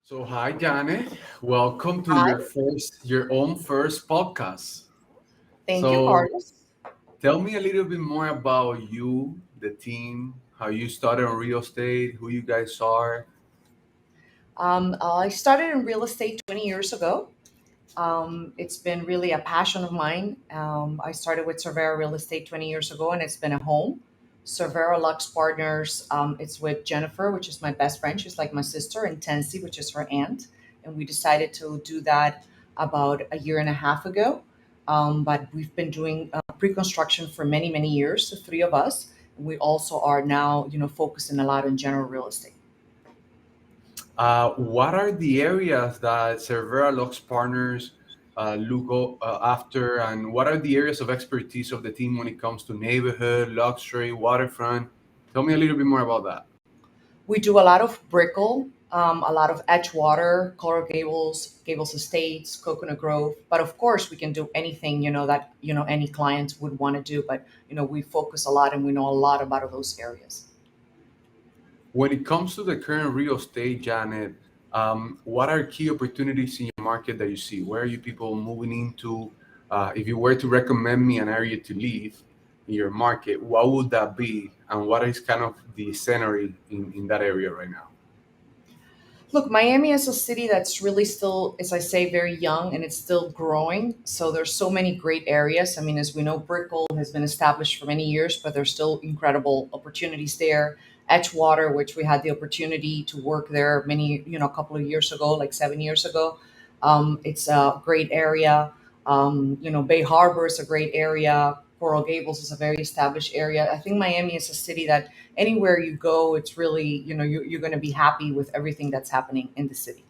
So hi Janet, welcome to Hi, your own first podcast. thank you, So Carlos. tell me a little bit more about you, the team, how you started on real estate, who you guys are. I started in real estate 20 years ago. It's been really a passion of mine. I started with Cervera Real Estate 20 years ago, and it's been a home. Cervera Luxe Partners, it's with Jennifer, which is my best friend. She's like my sister, and Tensie, which is her aunt. And we decided to do that about a year and a half ago. But we've been doing pre-construction for many, many years, the three of us. We also are now, focusing a lot on general real estate. What are the areas that Cervera Lux Partners after, and what are the areas of expertise of the team when it comes to neighborhood, luxury, waterfront? Tell me a little bit more about that. We do a lot of Brickell, a lot of Edgewater, Coral Gables, Gables Estates, Coconut Grove. But of course, we can do anything that any client would want to do. But we focus a lot and we know a lot about those areas. When it comes to the current real estate, Janet, what are key opportunities in your market that you see? Where are you people moving into? If you were to recommend me an area to live in your market, what would that be? And what is kind of the scenery in that area right now? Look, Miami is a city that's really still, as I say, very young and it's still growing. So there's so many great areas. I mean, as we know, Brickell has been established for many years, but there's still incredible opportunities there. Edgewater, which we had the opportunity to work there a couple of years ago, like 7 years ago. It's a great area. Bay Harbor is a great area. Coral Gables is a very established area. I think Miami is a city that anywhere you go, it's really, you're going to be happy with everything that's happening in the city.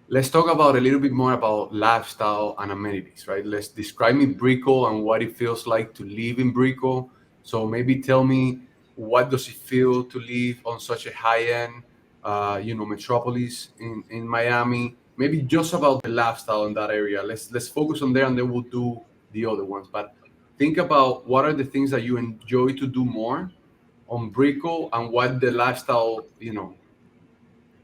Let's talk about a little bit more about lifestyle and amenities, right? Let's describe me Brickell and what it feels like to live in Brickell. So maybe tell me what does it feel to live on such a high-end, metropolis in Miami. Maybe just about the lifestyle in that area. Let's focus on there, and then we'll do the other ones. But think about what are the things that you enjoy to do more on Brickell, and what the lifestyle.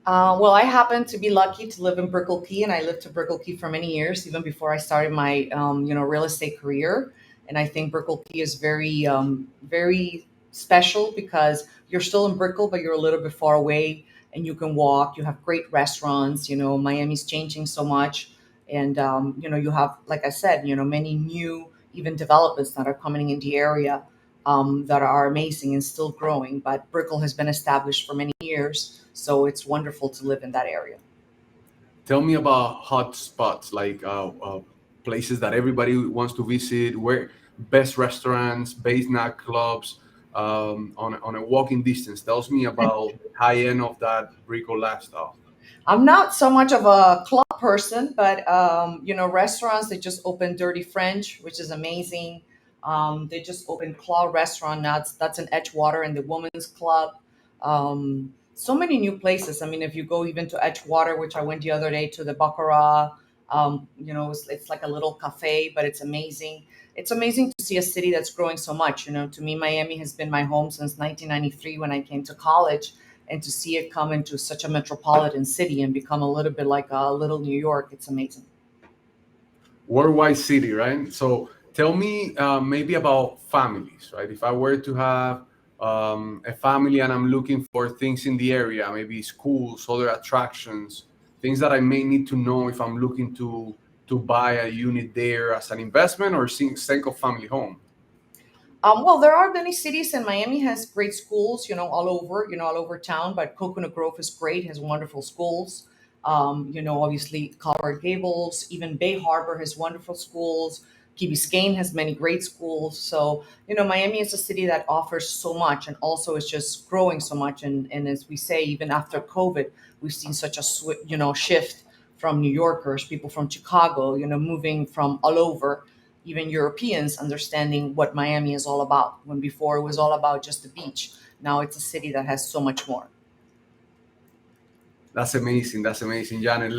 Well, I happen to be lucky to live in Brickell Key, and I lived to Brickell Key for many years, even before I started my, real estate career. And I think Brickell Key is very, very special because you're still in Brickell, but you're a little bit far away, and you can walk. You have great restaurants. Miami's changing so much, and you have, like I said, many new even developments that are coming in the area that are amazing and still growing. But Brickell has been established for many years, so it's wonderful to live in that area. Tell me about hot spots, like places that everybody wants to visit, where best restaurants, best nightclubs, on a walking distance. Tells me about the high end of that Brico lifestyle. I'm not so much of a club person, but restaurants. They just opened Dirty French, which is amazing. They just opened Claw Restaurant. That's in Edgewater and the Women's Club. So many new places. I mean, if you go even to Edgewater, which I went the other day to the Baccarat, it's like a little cafe, but it's amazing. It's amazing to see a city that's growing so much. To me, Miami has been my home since 1993 when I came to college, and to see it come into such a metropolitan city and become a little bit like a little New York, it's amazing. Worldwide city, right? So tell me maybe about families, right? If I were to have a family and I'm looking for things in the area, maybe schools, other attractions, things that I may need to know if I'm looking to buy a unit there as an investment or single family home. Well, there are many cities, and Miami has great schools, all over town. But Coconut Grove is great; has wonderful schools. Obviously, Colorado Gables, even Bay Harbor has wonderful schools. Key Biscayne has many great schools. So, Miami is a city that offers so much, and also is just growing so much. And as we say, even after COVID, we've seen such a shift from New Yorkers, people from Chicago, moving from all over, even Europeans understanding what Miami is all about. When before it was all about just the beach, now it's a city that has so much more. That's amazing. That's amazing, Janet.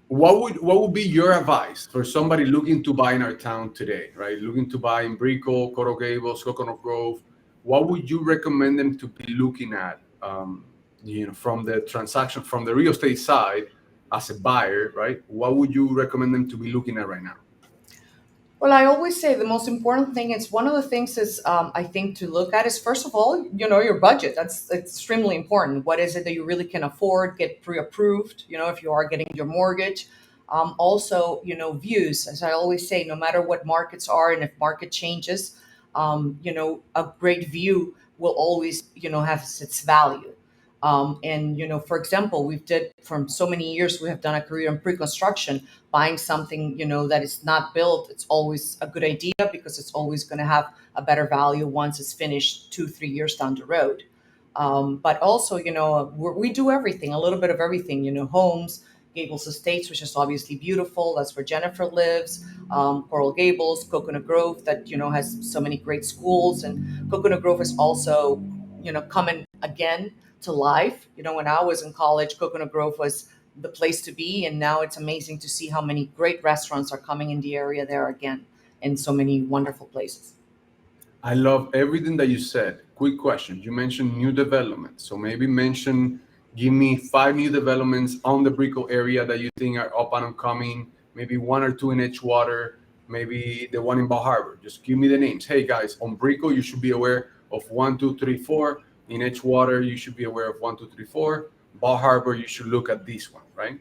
What would be your advice for somebody looking to buy in our town today, right? Looking to buy in Brickell, Coral Gables, Coconut Grove. What would you recommend them to be looking at? from the transaction, from the real estate side, as a buyer, right? What would you recommend them to be looking at right now? Well, I always say the most important thing is one of the things is I think to look at is first of all, your budget. That's extremely important. What is it that you really can afford? Get pre-approved. If you are getting your mortgage. Also, views. As I always say, no matter what markets are and if market changes, a great view will always have its value. And for example, we've did from so many years we have done a career in pre-construction. Buying something that is not built, it's always a good idea because it's always going to have a better value once it's finished 2 3 years down the road. But also we do everything, a little bit of everything, homes, Gables Estates, which is obviously beautiful, that's where Jennifer lives. Coral Gables, Coconut Grove, that has so many great schools. And Coconut Grove is also coming again to life. When I was in college, Coconut Grove was the place to be, and now it's amazing to see how many great restaurants are coming in the area there again, and so many wonderful places. I love everything that you said. Quick question. You mentioned new developments. So maybe give me 5 new developments on the Brickell area that you think are up and coming, maybe 1 or 2 in Edgewater, maybe the one in Bal Harbour. Just give me the names. Hey guys, on Brickell, you should be aware of 1 2 3 4. In Edgewater, you should be aware of 1 2 3 4. Bal Harbour, you should look at this one, right?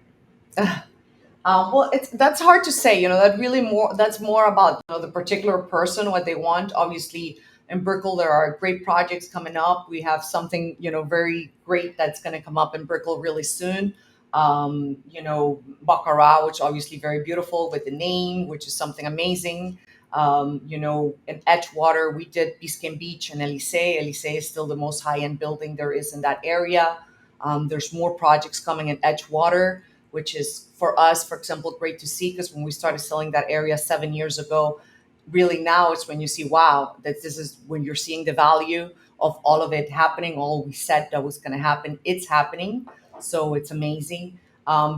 Well, that's hard to say. That's more about the particular person, what they want. Obviously, in Brickell, there are great projects coming up. We have something very great that's going to come up in Brickell really soon. Baccarat, which obviously very beautiful with the name, which is something amazing. In Edgewater, we did Biscayne Beach and Elysee. Elysee is still the most high-end building there is in that area. There's more projects coming in Edgewater, which is for us, for example, great to see because when we started selling that area 7 years ago, really now it's when you see, wow, that this is when you're seeing the value of all of it happening. All we said that was going to happen, it's happening. So it's amazing.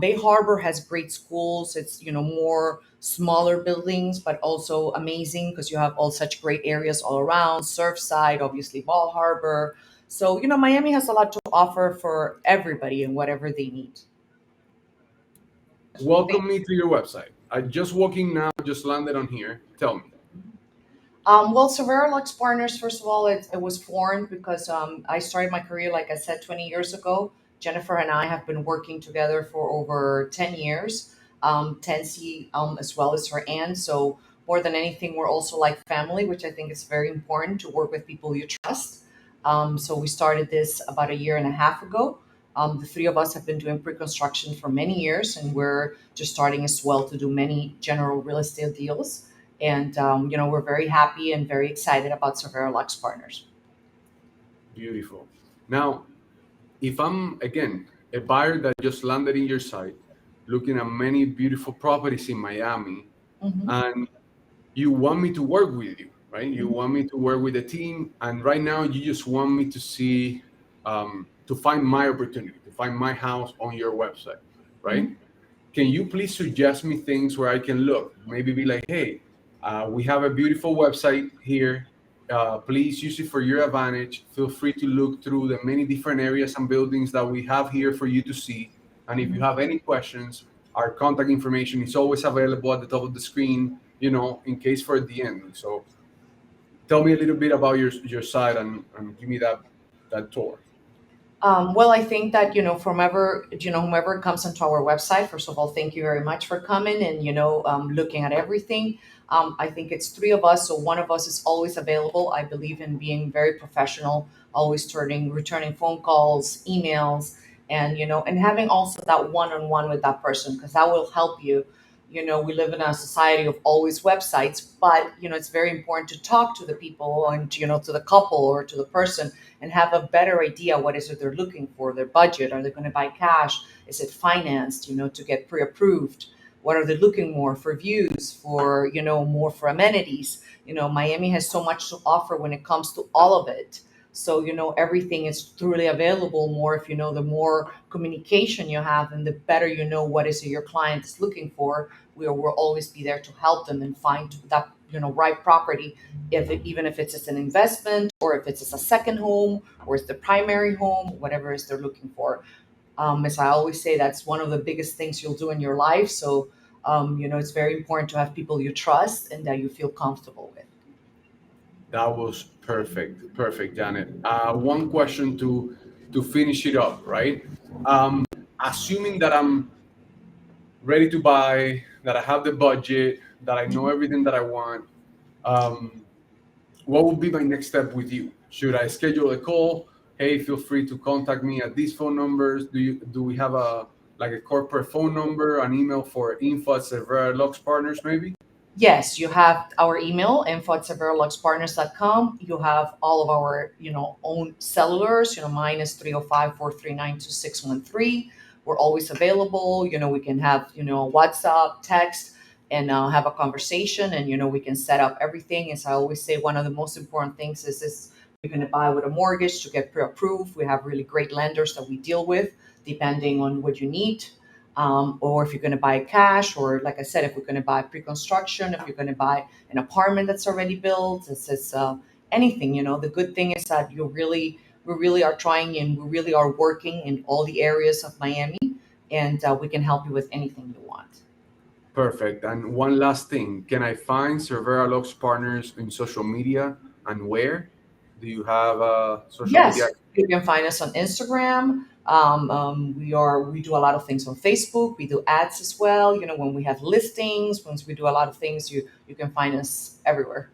Bay Harbor has great schools. It's more smaller buildings, but also amazing because you have all such great areas all around. Surfside, obviously, Bal Harbor. So Miami has a lot to offer for everybody and whatever they need. Welcome me to your website. I just walking now, just landed on here. Tell me. Well, Cervera Luxe Partners, first of all, it was formed because I started my career, like I said, 20 years ago. Jennifer and I have been working together for over 10 years. Tensie, as well as her aunt. So, more than anything, we're also like family, which I think is very important to work with people you trust. So, we started this about a year and a half ago. The three of us have been doing pre construction for many years, and we're just starting as well to do many general real estate deals. And we're very happy and very excited about Cervera Lux Partners. Beautiful. Now, if I'm again a buyer that just landed in your site, looking at many beautiful properties in Miami, Hmm. and you want me to work with you, right? You Hmm. want me to work with the team, and right now you just want me to see, to find my opportunity, to find my house on your website, right? Hmm. Can you please suggest me things where I can look? Maybe be like, hey, we have a beautiful website here. Please use it for your advantage. Feel free to look through the many different areas and buildings that we have here for you to see. And if you have any questions, our contact information is always available at the top of the screen, in case for the end. So tell me a little bit about your site and give me that tour. Well, I think that whomever comes onto our website, first of all, thank you very much for coming and looking at everything. I think it's three of us, so one of us is always available. I believe in being very professional, always returning phone calls, emails, and and having also that one-on-one with that person because that will help you. We live in a society of always websites, but it's very important to talk to the people and to the couple or to the person and have a better idea what is it they're looking for, their budget. Are they going to buy cash? Is it financed, to get pre-approved? What are they looking more for views, for, more for amenities? Miami has so much to offer when it comes to all of it. So, everything is truly available more if the more communication you have and the better what is it your client is looking for. We will always be there to help them and find that, right property, even if it's just an investment or if it's just a second home or it's the primary home, whatever it is they're looking for. As I always say, that's one of the biggest things you'll do in your life. So, it's very important to have people you trust and that you feel comfortable with. That was perfect, Janet. One question to finish it up, right? Assuming that I'm ready to buy, that I have the budget, that I know everything that I want, um, what would be my next step with you? Should I schedule a call? Hey, feel free to contact me at these phone numbers. Do we have a like a corporate phone number, an email for info at Cervera Luxe Partners, maybe? Yes, you have our email, info@cerveraluxepartners.com. You have all of our, own cellulars. Mine is 305-439-2613. We're always available. We can have, WhatsApp, text, and have a conversation. And, we can set up everything. As I always say, one of the most important things is you're going to buy with a mortgage to get pre-approved. We have really great lenders that we deal with, depending on what you need, or if you're going to buy cash, or like I said, if we're going to buy pre-construction, if you're going to buy an apartment that's already built, it's anything. The good thing is that we really are trying, and we really are working in all the areas of Miami, and we can help you with anything you want. Perfect. And one last thing, can I find Cervera Luxe Partners in social media, and where? Do you have social media? Yes, you can find us on Instagram. We do a lot of things on Facebook. We do ads as well. When we have listings, once we do a lot of things, you can find us everywhere.